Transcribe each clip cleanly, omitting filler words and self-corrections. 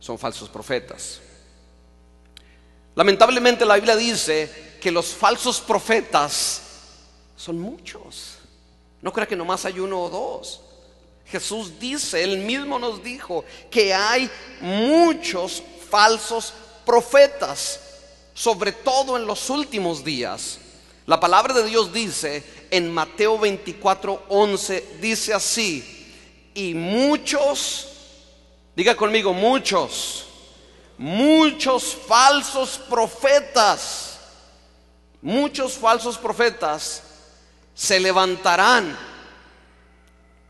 son falsos profetas. Lamentablemente la Biblia dice que los falsos profetas son muchos. No crea que nomás hay uno o dos. Jesús dice, Él mismo nos dijo que hay muchos falsos profetas, sobre todo en los últimos días. La palabra de Dios dice en Mateo 24:11, dice así: y muchos, diga conmigo, muchos falsos profetas, muchos falsos profetas se levantarán,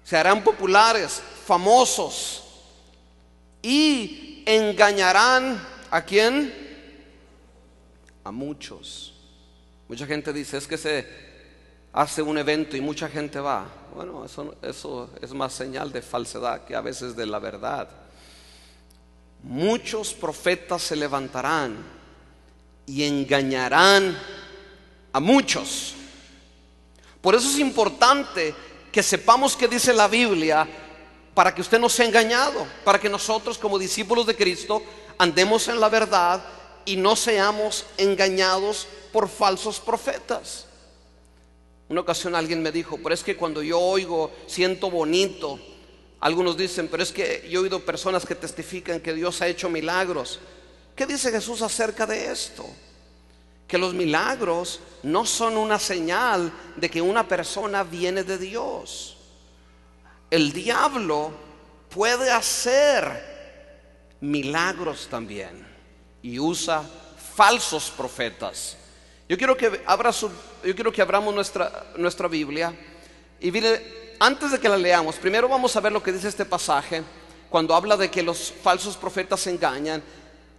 se harán populares, famosos, y engañarán ¿a quién? A muchos. Mucha gente dice, es que se hace un evento y mucha gente va. Bueno, eso es más señal de falsedad que a veces de la verdad. Muchos profetas se levantarán y engañarán a muchos. Por eso es importante que sepamos qué dice la Biblia, para que usted no sea engañado, para que nosotros como discípulos de Cristo andemos en la verdad y no seamos engañados por falsos profetas. Una ocasión alguien me dijo, pero es que cuando yo oigo siento bonito. Algunos dicen, pero es que yo he oído personas que testifican que Dios ha hecho milagros. ¿Qué dice Jesús acerca de esto? Que los milagros no son una señal de que una persona viene de Dios. El diablo puede hacer milagros también y usa falsos profetas. Yo quiero que abramos nuestra Biblia y mire, antes de que la leamos, primero vamos a ver lo que dice este pasaje cuando habla de que los falsos profetas engañan.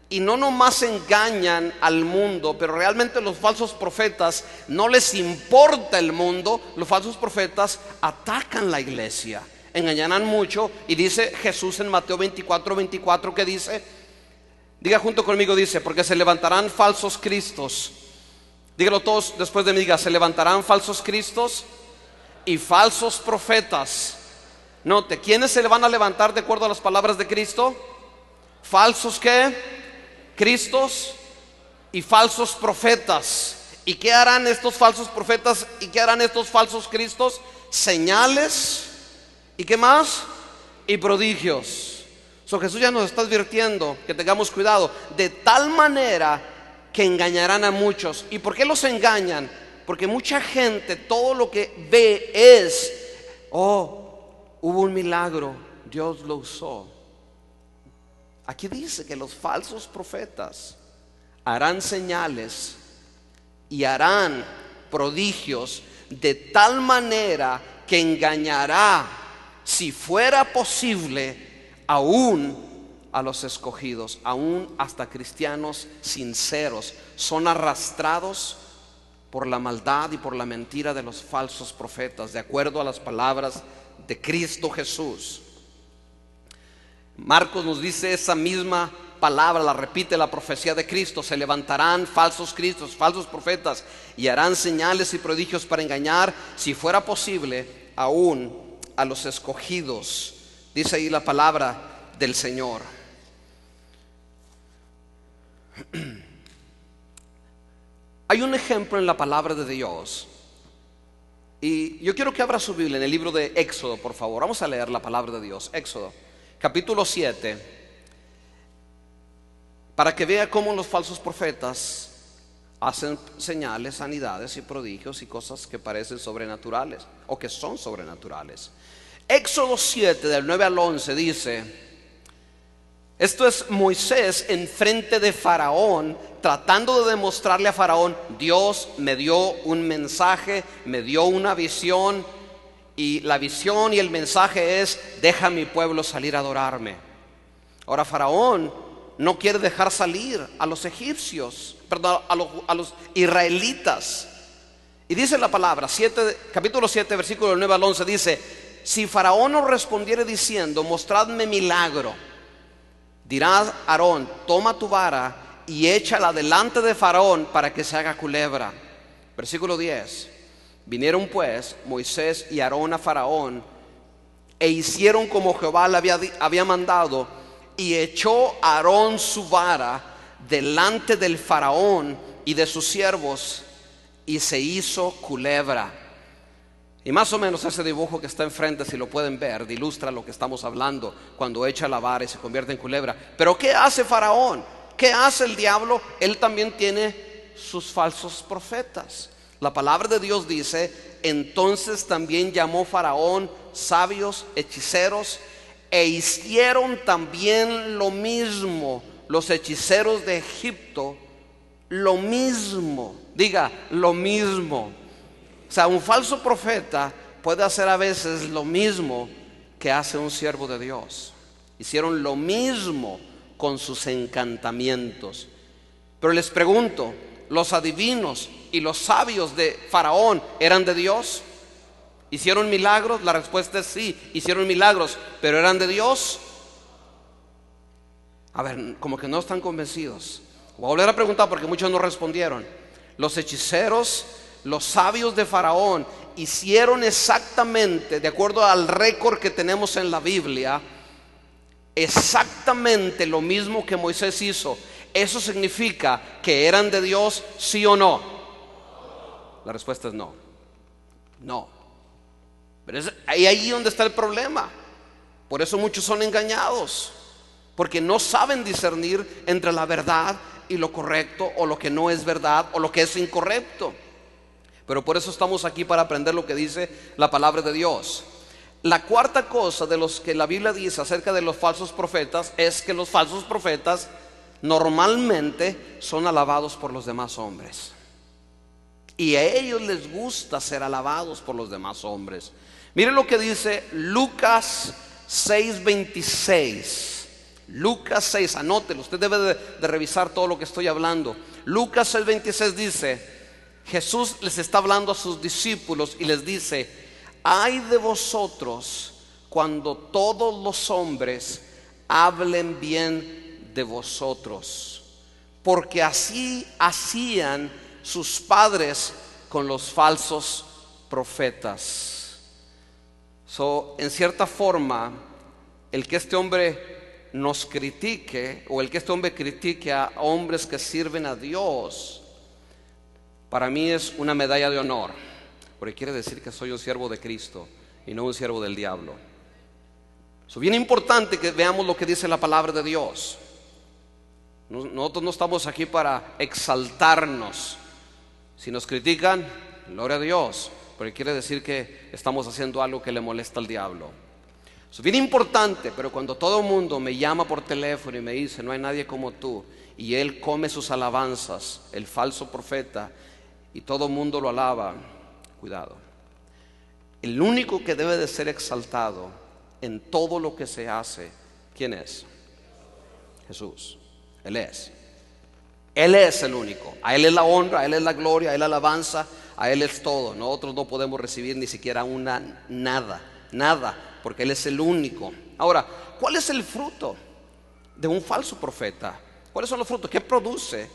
Y no nomás engañan al mundo, pero realmente los falsos profetas no les importa el mundo. Los falsos profetas atacan la iglesia, engañarán mucho. Y dice Jesús en Mateo 24:24, ¿qué dice? Diga junto conmigo, dice, porque se levantarán falsos cristos. Dígalo todos después de mí, diga, se levantarán falsos cristos y falsos profetas. Note, ¿quiénes se le van a levantar de acuerdo a las palabras de Cristo? Falsos ¿qué? Cristos y falsos profetas. ¿Y qué harán estos falsos profetas? ¿Y qué harán estos falsos cristos? Señales. ¿Y qué más? Y prodigios. Jesús ya nos está advirtiendo que tengamos cuidado, de tal manera que engañarán a muchos. ¿Y por qué los engañan? Porque mucha gente todo lo que ve es, oh, hubo un milagro, Dios lo usó. Aquí dice que los falsos profetas harán señales y harán prodigios de tal manera que engañará, si fuera posible, aún a los escogidos, aún hasta cristianos sinceros. Son arrastrados por la maldad y por la mentira de los falsos profetas, de acuerdo a las palabras de Cristo Jesús. Marcos nos dice esa misma palabra, la repite la profecía de Cristo: se levantarán falsos cristos, falsos profetas, y harán señales y prodigios para engañar, si fuera posible, aún a los escogidos. Dice ahí la palabra del Señor. Hay un ejemplo en la palabra de Dios, y yo quiero que abra su Biblia en el libro de Éxodo, por favor. Vamos a leer la palabra de Dios. Éxodo capítulo 7, para que vea cómo los falsos profetas hacen señales, sanidades y prodigios y cosas que parecen sobrenaturales o que son sobrenaturales. Éxodo 7 del 9 al 11 dice: esto es Moisés en frente de Faraón, tratando de demostrarle a Faraón: Dios me dio un mensaje, me dio una visión, y la visión y el mensaje es: deja a mi pueblo salir a adorarme. Ahora Faraón no quiere dejar salir a los egipcios, perdón, a los israelitas. Y dice la palabra, capítulo 7, versículo 9 al 11, dice: si Faraón nos respondiere diciendo: mostradme milagro, dirá Aarón: toma tu vara y échala delante de Faraón para que se haga culebra. Versículo 10: vinieron pues Moisés y Aarón a Faraón, e hicieron como Jehová le había mandado, y echó Aarón su vara delante del faraón y de sus siervos, y se hizo culebra. Y más o menos ese dibujo que está enfrente, si lo pueden ver, ilustra lo que estamos hablando, cuando echa la vara y se convierte en culebra. Pero ¿qué hace Faraón? ¿Qué hace el diablo? Él también tiene sus falsos profetas. La palabra de Dios dice: entonces también llamó Faraón sabios, hechiceros, e hicieron también lo mismo los hechiceros de Egipto. Lo mismo, diga, lo mismo. O sea, un falso profeta puede hacer a veces lo mismo que hace un siervo de Dios. Hicieron lo mismo con sus encantamientos. Pero les pregunto, ¿los adivinos y los sabios de Faraón eran de Dios? ¿Hicieron milagros? La respuesta es sí, hicieron milagros, pero ¿eran de Dios? A ver, como que no están convencidos. Voy a volver a preguntar porque muchos no respondieron. Los hechiceros, los sabios de Faraón hicieron exactamente, de acuerdo al récord que tenemos en la Biblia, exactamente lo mismo que Moisés hizo. ¿Eso significa que eran de Dios, sí o no? La respuesta es no. No. Pero es ahí donde está el problema. Por eso muchos son engañados, porque no saben discernir entre la verdad y lo correcto, o lo que no es verdad, o lo que es incorrecto. Pero por eso estamos aquí, para aprender lo que dice la palabra de Dios. La cuarta cosa de los que la Biblia dice acerca de los falsos profetas es que los falsos profetas normalmente son alabados por los demás hombres, y a ellos les gusta ser alabados por los demás hombres. Miren lo que dice Lucas 6:26. Lucas 6, anótelo, usted debe de revisar todo lo que estoy hablando. Lucas 6:26 dice: Jesús les está hablando a sus discípulos y les dice: ay de vosotros cuando todos los hombres hablen bien de vosotros, porque así hacían sus padres con los falsos profetas. En cierta forma, el que este hombre nos critique, o el que este hombre critique a hombres que sirven a Dios, para mí es una medalla de honor, porque quiere decir que soy un siervo de Cristo y no un siervo del diablo. Es bien importante que veamos lo que dice la palabra de Dios. Nosotros no estamos aquí para exaltarnos. Si nos critican, gloria a Dios, porque quiere decir que estamos haciendo algo que le molesta al diablo. Es bien importante. Pero cuando todo el mundo me llama por teléfono y me dice: no hay nadie como tú, y él come sus alabanzas, el falso profeta, y todo el mundo lo alaba, cuidado. El único que debe de ser exaltado en todo lo que se hace, ¿quién es? Jesús. Él es el único. A Él es la honra, a Él es la gloria, a Él la alabanza, a Él es todo. Nosotros no podemos recibir ni siquiera nada, porque Él es el único. Ahora, ¿cuál es el fruto de un falso profeta? ¿Cuáles son los frutos? ¿Qué produce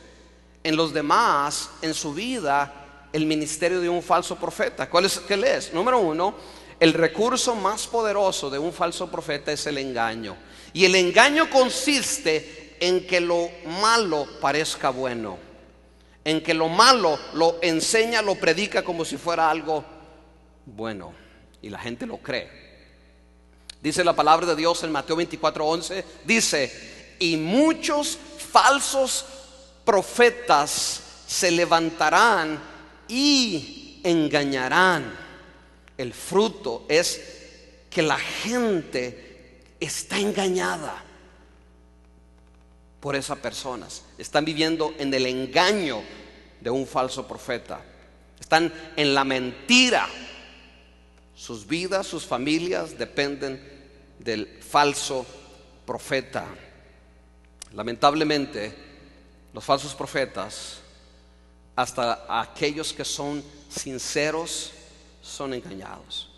en los demás, en su vida, el ministerio de un falso profeta? ¿Qué es? Número uno, el recurso más poderoso de un falso profeta es el engaño. Y el engaño consiste en que lo malo parezca bueno, en que lo malo lo enseña, lo predica como si fuera algo bueno, y la gente lo cree. Dice la palabra de Dios en Mateo 24:11, dice: y muchos falsos profetas se levantarán y engañarán. El fruto es que la gente está engañada por esas personas. Están viviendo en el engaño de un falso profeta. Están en la mentira. Sus vidas, sus familias dependen del falso profeta. Lamentablemente, los falsos profetas, hasta aquellos que son sinceros, son engañados.